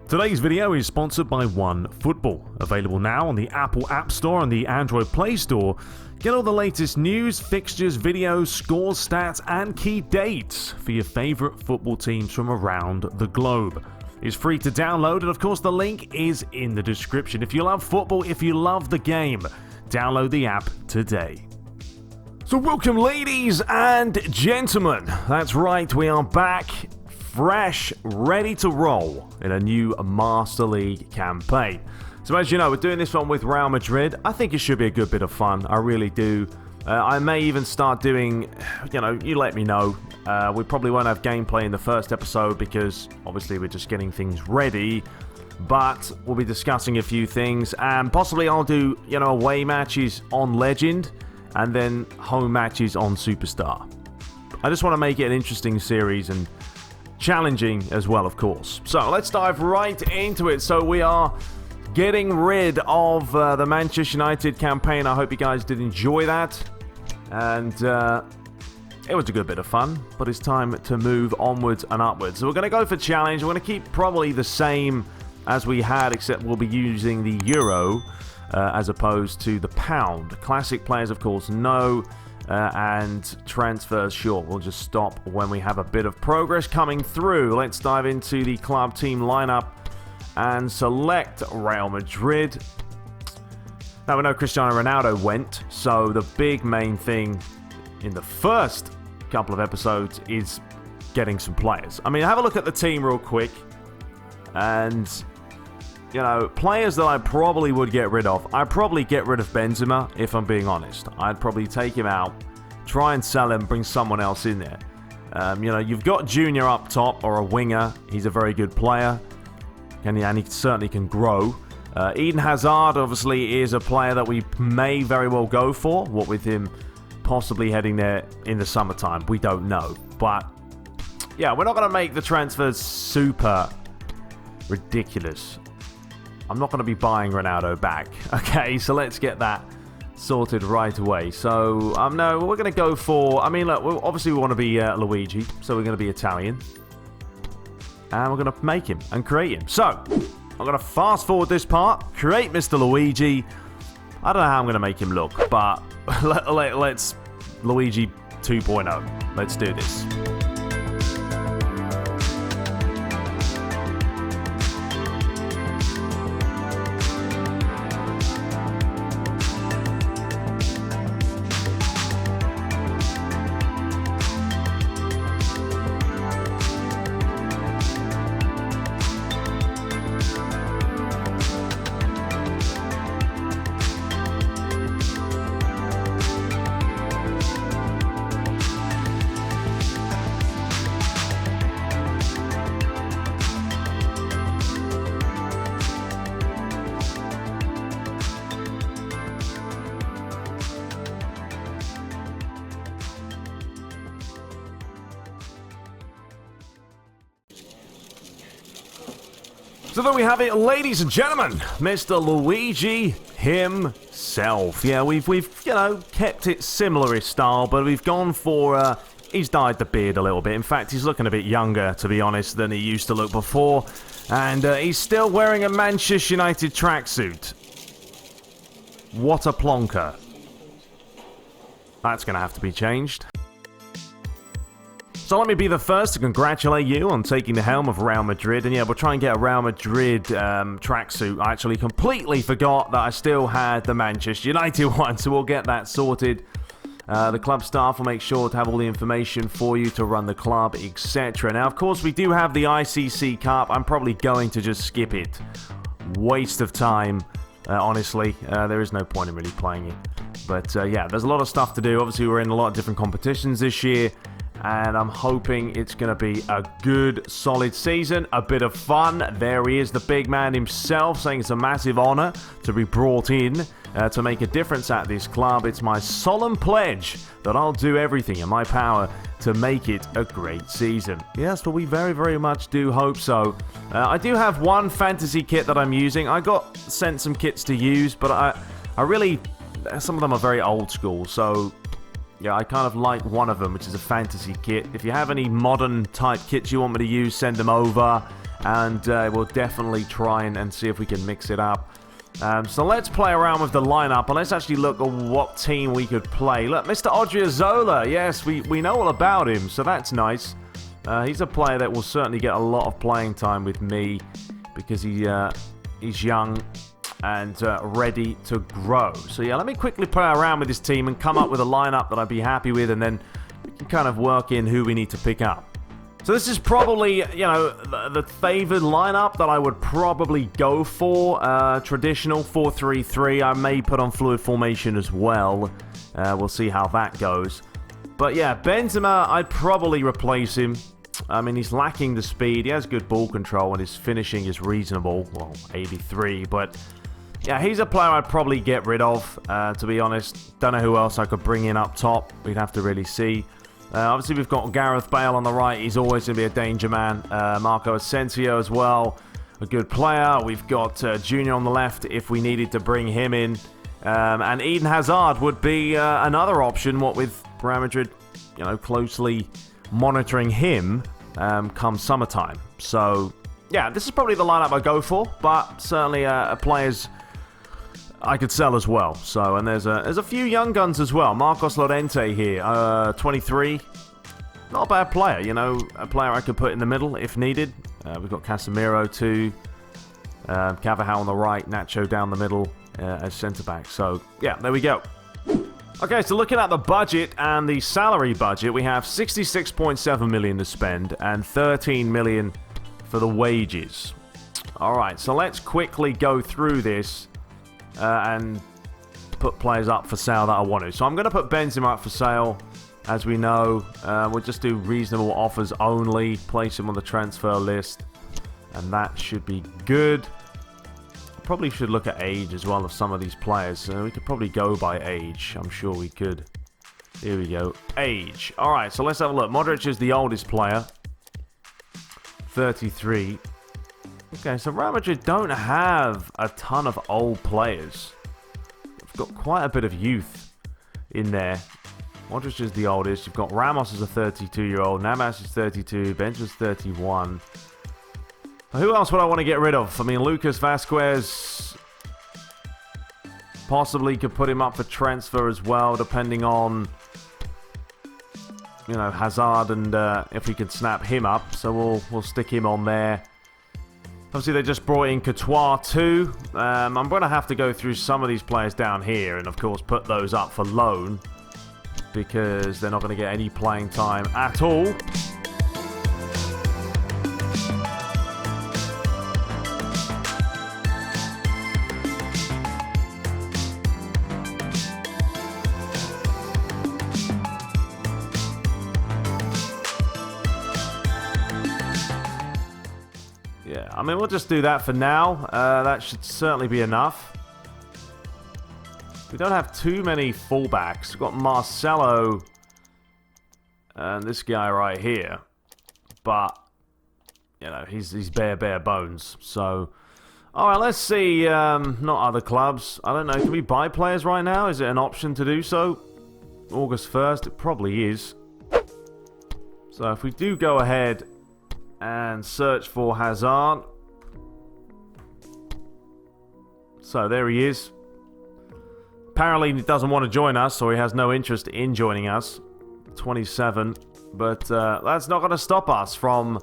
Today's video is sponsored by OneFootball, available now on the Apple App Store and the Android Play Store. Get all the latest news, fixtures, videos, scores, stats, and key dates for your favorite football teams from around the globe. It's free to download, and of course the link is in the description. If you love football, if you love the game, download the app today. So welcome, ladies and gentlemen. That's right, we are back, fresh, ready to roll in a new Master League campaign. So as you know, we're doing this one with Real Madrid. I think it should be a good bit of fun. I really do. I may even start doing, you let me know. We probably won't have gameplay in the first episode because obviously we're just getting things ready. But we'll be discussing a few things, and possibly I'll do, away matches on Legend and then home matches on Superstar. I just want to make it an interesting series and challenging as well, of course. So let's dive right into it. So we are getting rid of the Manchester United campaign. I hope you guys did enjoy that. And it was a good bit of fun, but it's time to move onwards and upwards. So we're going to go for challenge. We're going to keep probably the same as we had, except we'll be using the euro as opposed to the pound. Classic players, of course, no. And transfers, sure, we'll just stop when we have a bit of progress coming through. Let's dive into the club team lineup and select Real Madrid. Now, we know Cristiano Ronaldo went, so the big main thing in the first couple of episodes is getting some players. I mean, have a look at the team real quick. And, players that I probably would get rid of. I'd probably get rid of Benzema, if I'm being honest. I'd probably take him out, try and sell him, bring someone else in there. You've got Junior up top, or a winger. He's a very good player, and he certainly can grow. Eden Hazard, obviously, is a player that we may very well go for. What with him possibly heading there in the summertime, we don't know. But, yeah, we're not going to make the transfers super ridiculous. I'm not going to be buying Ronaldo back. Okay, so let's get that sorted right away. So, no, we're going to go for... look, obviously we want to be Luigi, so we're going to be Italian. And we're going to make him and create him. So, I'm going to fast forward this part, create Mr. Luigi. I don't know how I'm going to make him look, but let's Luigi 2.0. Let's do this. So there we have it, ladies and gentlemen, Mr. Luigi himself. Yeah, we've kept it similar style, but we've gone for, he's dyed the beard a little bit. In fact, he's looking a bit younger, to be honest, than he used to look before. And he's still wearing a Manchester United tracksuit. What a plonker. That's going to have to be changed. So let me be the first to congratulate you on taking the helm of Real Madrid. And yeah, we'll try and get a Real Madrid tracksuit. I actually completely forgot that I still had the Manchester United one, so we'll get that sorted. The club staff will make sure to have all the information for you to run the club, etc. Now, of course, we do have the ICC Cup. I'm probably going to just skip it. Waste of time, honestly. There is no point in really playing it. But yeah, there's a lot of stuff to do. Obviously, we're in a lot of different competitions this year. And I'm hoping it's going to be a good, solid season. A bit of fun. There he is, the big man himself, saying it's a massive honor to be brought in to make a difference at this club. It's my solemn pledge that I'll do everything in my power to make it a great season. Yes, but we very, very much do hope so. I do have one fantasy kit that I'm using. I got sent some kits to use, but I really... Some of them are very old school, so... Yeah, I kind of like one of them, which is a fantasy kit. If you have any modern type kits you want me to use, send them over. and we'll definitely try and see if we can mix it up. So let's play around with the lineup, and let's actually look at what team we could play. Look, Mr. Odriozola, yes, we know all about him, so that's nice. He's a player that will certainly get a lot of playing time with me because he's young and ready to grow. So yeah, let me quickly play around with this team and come up with a lineup that I'd be happy with, and then we can kind of work in who we need to pick up. So this is probably, the favored lineup that I would probably go for. Traditional 4-3-3. I may put on fluid formation as well. We'll see how that goes. But yeah, Benzema, I'd probably replace him. I mean, he's lacking the speed. He has good ball control, and his finishing is reasonable. Well, 83. But yeah, he's a player I'd probably get rid of, to be honest. Don't know who else I could bring in up top. We'd have to really see. Obviously, we've got Gareth Bale on the right. He's always going to be a danger man. Marco Asensio as well, a good player. We've got Junior on the left if we needed to bring him in. And Eden Hazard would be another option, what with Real Madrid, closely monitoring him come summertime. So, yeah, this is probably the lineup I go for, but certainly players I could sell as well. So, and there's a few young guns as well. Marcos Llorente here, 23. Not a bad player, a player I could put in the middle if needed. We've got Casemiro too. Carvajal on the right, Nacho down the middle as centre-back. So, yeah, there we go. Okay, so looking at the budget and the salary budget, we have 66.7 million to spend and 13 million for the wages. All right, so let's quickly go through this and put players up for sale that I want to. So I'm going to put Benzema up for sale. As we know, we'll just do reasonable offers only. Place him on the transfer list. And that should be good. Probably should look at age as well of some of these players. We could probably go by age. I'm sure we could. Here we go. Age. Alright, so let's have a look. Modric is the oldest player. 33. Okay, so Real Madrid don't have a ton of old players. They've got quite a bit of youth in there. Modric is the oldest. You've got Ramos as a 32-year-old. Navas is 32. Benzema's 31. Who else would I want to get rid of? I mean, Lucas Vazquez possibly could put him up for transfer as well, depending on, Hazard and if we can snap him up. So we'll stick him on there. Obviously, they just brought in Courtois too. I'm going to have to go through some of these players down here and, of course, put those up for loan because they're not going to get any playing time at all. Yeah, I mean, we'll just do that for now. That should certainly be enough. We don't have too many fullbacks. We've got Marcelo and this guy right here. But, he's bare bones. So, alright, let's see. Not other clubs. I don't know. Can we buy players right now? Is it an option to do so? August 1st? It probably is. So, if we do go ahead and search for Hazard. So there he is. Apparently he doesn't want to join us, or he has no interest in joining us. 27. But that's not going to stop us from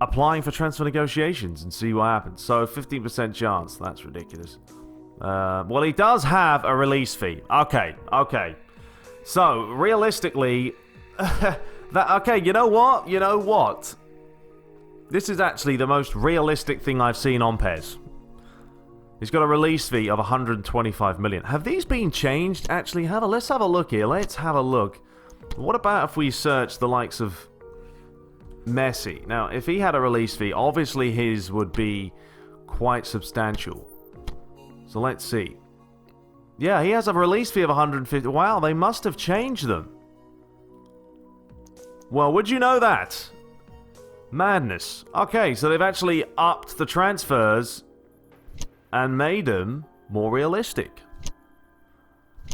applying for transfer negotiations and see what happens. So 15% chance. That's ridiculous. Well, he does have a release fee. Okay. So realistically... okay, you know what? This is actually the most realistic thing I've seen on PES. He's got a release fee of 125 million. Have these been changed? Actually, let's have a look here. Let's have a look. What about if we search the likes of Messi? Now, if he had a release fee, obviously his would be quite substantial. So let's see. Yeah, he has a release fee of 150. Wow, they must have changed them. Well, would you know that? Madness. Okay, so they've actually upped the transfers and made them more realistic.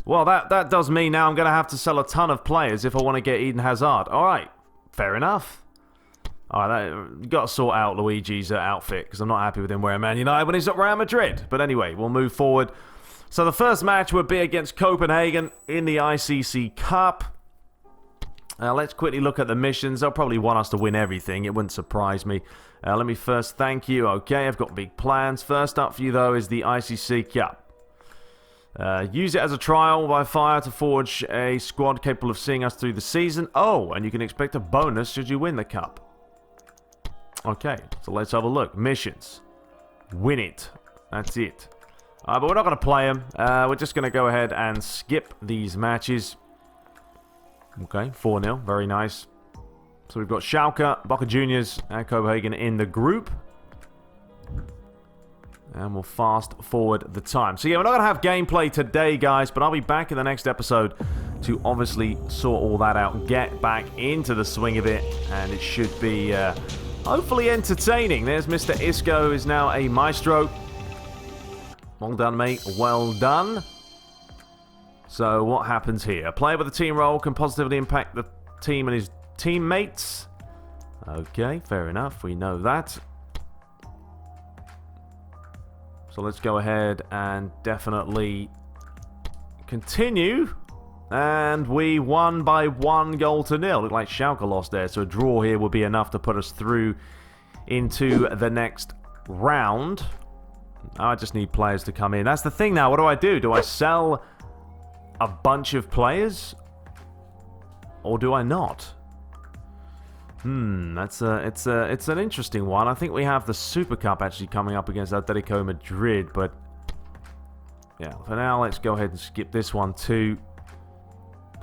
Well, that does mean now I'm going to have to sell a ton of players if I want to get Eden Hazard. Alright, fair enough. Alright, you got to sort out Luigi's outfit, because I'm not happy with him wearing Man United when he's at Real Madrid. But anyway, we'll move forward. So the first match would be against Copenhagen in the ICC Cup. Let's quickly look at the missions. They'll probably want us to win everything. It wouldn't surprise me. Let me first thank you. Okay, I've got big plans. First up for you, though, is the ICC Cup. Use it as a trial by fire to forge a squad capable of seeing us through the season. Oh, and you can expect a bonus should you win the cup. Okay, so let's have a look. Missions. Win it. That's it. But we're not going to play them. We're just going to go ahead and skip these matches. Okay, 4-0. Very nice. So we've got Schalke, Boca Juniors, and Copenhagen in the group. And we'll fast forward the time. So yeah, we're not going to have gameplay today, guys, but I'll be back in the next episode to obviously sort all that out, get back into the swing of it, and it should be hopefully entertaining. There's Mr. Isco, is now a maestro. Well done, mate. Well done. So what happens here? A player with a team role can positively impact the team and his teammates. Okay, fair enough. We know that. So let's go ahead and definitely continue. And we won by 1-0. Looked like Schalke lost there. So a draw here would be enough to put us through into the next round. I just need players to come in. That's the thing now. What do? Do I sell a bunch of players? Or do I not? It's an interesting one. I think we have the Super Cup actually coming up against Atletico Madrid, but yeah, for now, let's go ahead and skip this one too.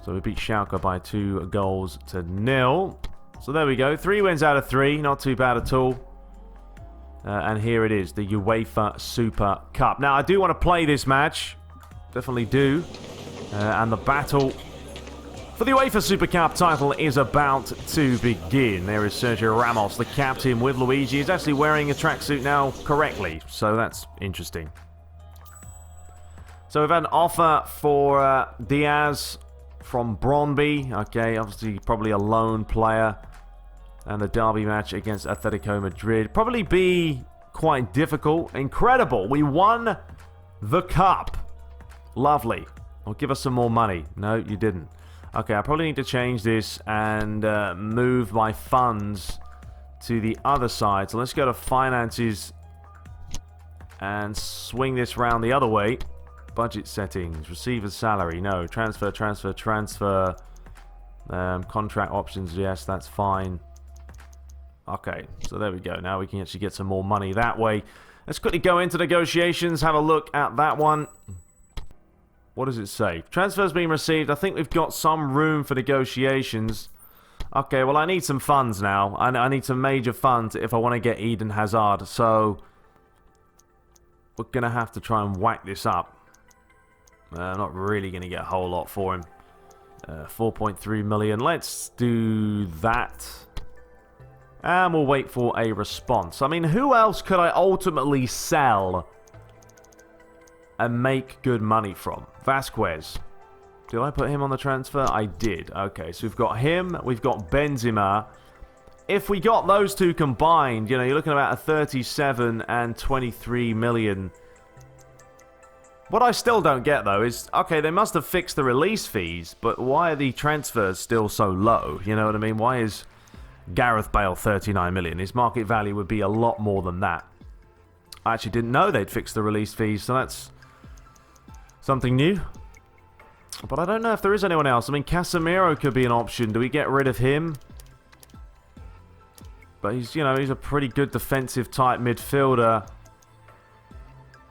So we beat Schalke by 2-0. So there we go. 3 wins out of 3. Not too bad at all. And here it is, the UEFA Super Cup. Now, I do want to play this match. Definitely do. And the battle for the UEFA Super Cup title is about to begin. There is Sergio Ramos, the captain, with Luigi. He's actually wearing a tracksuit now correctly, so that's interesting. So we've had an offer for Diaz from Brøndby. Okay, obviously probably a lone player. And the derby match against Atletico Madrid. Probably be quite difficult. Incredible. We won the cup. Lovely. Well, give us some more money. No, you didn't. Okay, I probably need to change this and move my funds to the other side. So let's go to finances and swing this round the other way. Budget settings, receiver's salary, no. Transfer. Contract options, yes, that's fine. Okay, so there we go. Now we can actually get some more money that way. Let's quickly go into negotiations, have a look at that one. What does it say? Transfers being received. I think we've got some room for negotiations. Okay, well, I need some funds now. I need some major funds if I want to get Eden Hazard. So, we're going to have to try and whack this up. I'm not really going to get a whole lot for him. 4.3 million. Let's do that. And we'll wait for a response. I mean, who else could I ultimately sell and make good money from? Vasquez. Did I put him on the transfer? I did. Okay, so we've got him. We've got Benzema. If we got those two combined, you know, you're looking at about a 37 and 23 million. What I still don't get, though, is, okay, they must have fixed the release fees, but why are the transfers still so low? You know what I mean? Why is Gareth Bale 39 million? His market value would be a lot more than that. I actually didn't know they'd fixed the release fees, so that's something new. But I don't know if there is anyone else. I mean, Casemiro could be an option. Do we get rid of him? But he's, you know, he's a pretty good defensive type midfielder.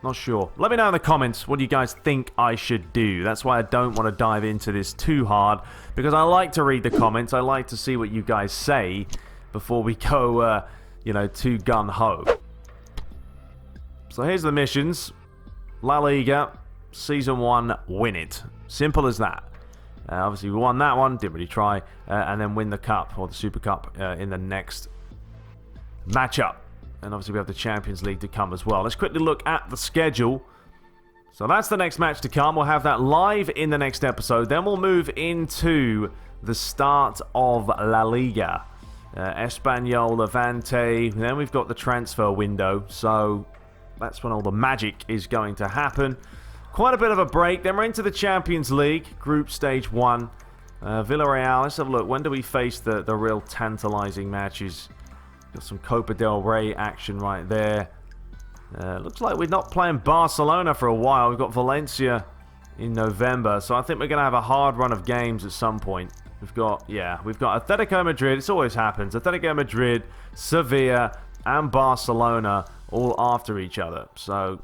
Not sure. Let me know in the comments what you guys think I should do. That's why I don't want to dive into this too hard, because I like to read the comments. I like to see what you guys say before we go, you know, too gun-ho. So here's the missions. La Liga, Season 1, win it. Simple as that. Obviously, we won that one. Didn't really try. And then win the Cup, or the Super Cup, in the next matchup. And obviously we have the Champions League to come as well. Let's quickly look at the schedule. So that's the next match to come. We'll have that live in the next episode. Then we'll move into the start of La Liga. Espanyol, Levante. Then we've got the transfer window, so that's when all the magic is going to happen. Quite a bit of a break. Then we're into the Champions League, Group Stage 1. Villarreal, let's have a look. When do we face the real tantalizing matches? Got some Copa del Rey action right there. Looks like we're not playing Barcelona for a while. We've got Valencia in November, so I think we're going to have a hard run of games at some point. We've got Atletico Madrid. It always happens. Atletico Madrid, Sevilla, and Barcelona all after each other. So,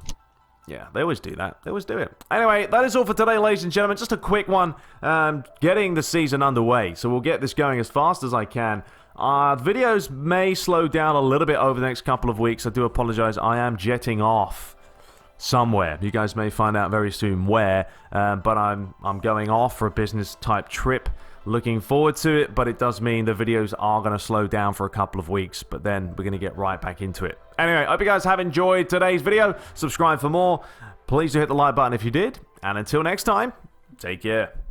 yeah, they always do that. They always do it. Anyway, that is all for today, ladies and gentlemen. Just a quick one, getting the season underway. So we'll get this going as fast as I can. The videos may slow down a little bit over the next couple of weeks. I do apologize. I am jetting off somewhere. You guys may find out very soon where, but I'm going off for a business type trip. Looking forward to it, but it does mean the videos are going to slow down for a couple of weeks, but then we're going to get right back into it. Anyway, I hope you guys have enjoyed today's video. Subscribe for more. Please do hit the like button if you did, and until next time, take care.